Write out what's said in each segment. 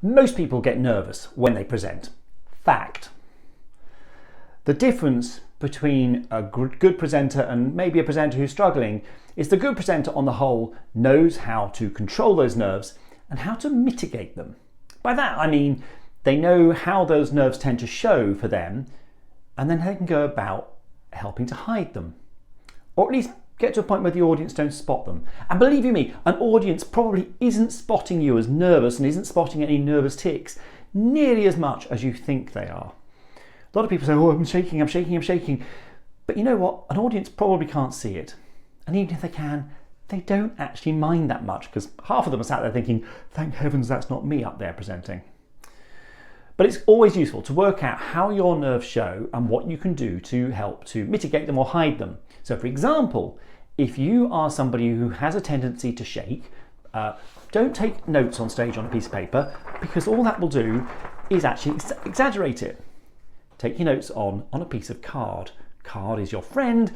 Most people get nervous when they present. Fact. The difference between a good presenter and maybe a presenter who's struggling is the good presenter on the whole knows how to control those nerves and how to mitigate them. By that I mean they know how those nerves tend to show for them, and then they can go about helping to hide them, or at least get to a point where the audience don't spot them. And believe you me, an audience probably isn't spotting you as nervous and isn't spotting any nervous tics nearly as much as you think they are. A lot of people say, oh, I'm shaking, I'm shaking, I'm shaking. But you know what? An audience probably can't see it. And even if they can, they don't actually mind that much, because half of them are sat there thinking, thank heavens that's not me up there presenting. But it's always useful to work out how your nerves show and what you can do to help to mitigate them or hide them. So for example, if you are somebody who has a tendency to shake, don't take notes on stage on a piece of paper, because all that will do is actually exaggerate it. Take your notes on a piece of card. Card is your friend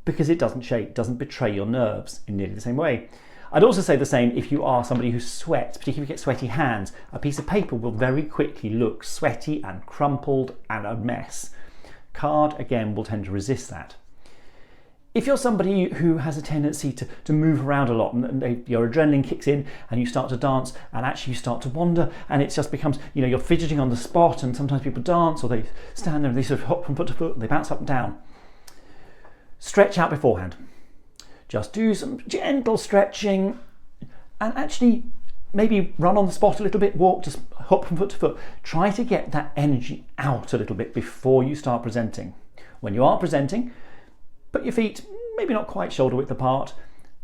because it doesn't shake, doesn't betray your nerves in nearly the same way. I'd also say the same if you are somebody who sweats, particularly if you get sweaty hands. A piece of paper will very quickly look sweaty and crumpled and a mess. Card, again, will tend to resist that. If you're somebody who has a tendency to move around a lot and your adrenaline kicks in and you start to dance and actually you start to wander and it just becomes, you're fidgeting on the spot, and sometimes people dance or they stand there and they sort of hop from foot to foot and they bounce up and down. Stretch out beforehand. Just do some gentle stretching and actually maybe run on the spot a little bit, walk, just hop from foot to foot. Try to get that energy out a little bit before you start presenting. When you are presenting, put your feet maybe not quite shoulder width apart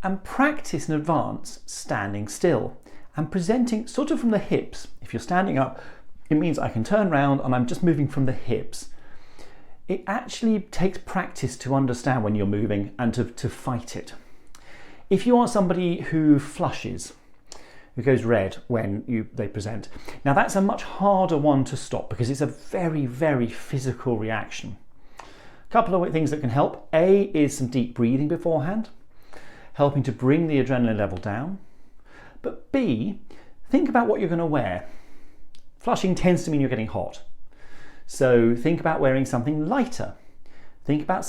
and practice in advance standing still and presenting sort of from the hips. If you're standing up, it means I can turn around and I'm just moving from the hips. It actually takes practice to understand when you're moving and to fight it. If you are somebody who flushes, who goes red when they present, now that's a much harder one to stop because it's a very, very physical reaction. A couple of things that can help. A is some deep breathing beforehand, helping to bring the adrenaline level down. But B, think about what you're going to wear. Flushing tends to mean you're getting hot. So think about wearing something lighter. Think about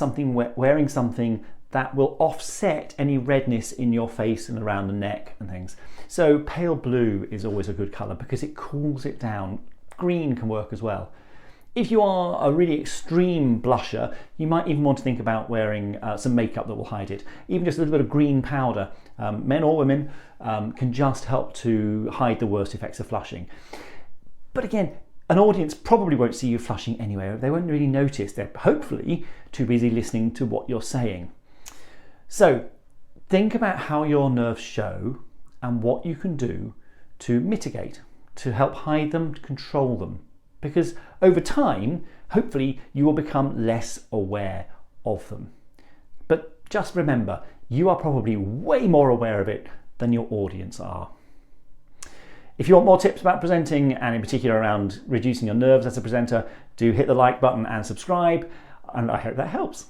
wearing something that will offset any redness in your face and around the neck and things. So pale blue is always a good colour because it cools it down. Green can work as well. If you are a really extreme blusher, you might even want to think about wearing some makeup that will hide it. Even just a little bit of green powder, men or women, can just help to hide the worst effects of flushing. But again, an audience probably won't see you flushing anyway. They won't really notice. They're hopefully too busy listening to what you're saying. So think about how your nerves show and what you can do to mitigate, to help hide them, to control them. Because over time, hopefully you will become less aware of them. But just remember, you are probably way more aware of it than your audience are. If you want more tips about presenting, and in particular around reducing your nerves as a presenter, do hit the like button and subscribe, and I hope that helps.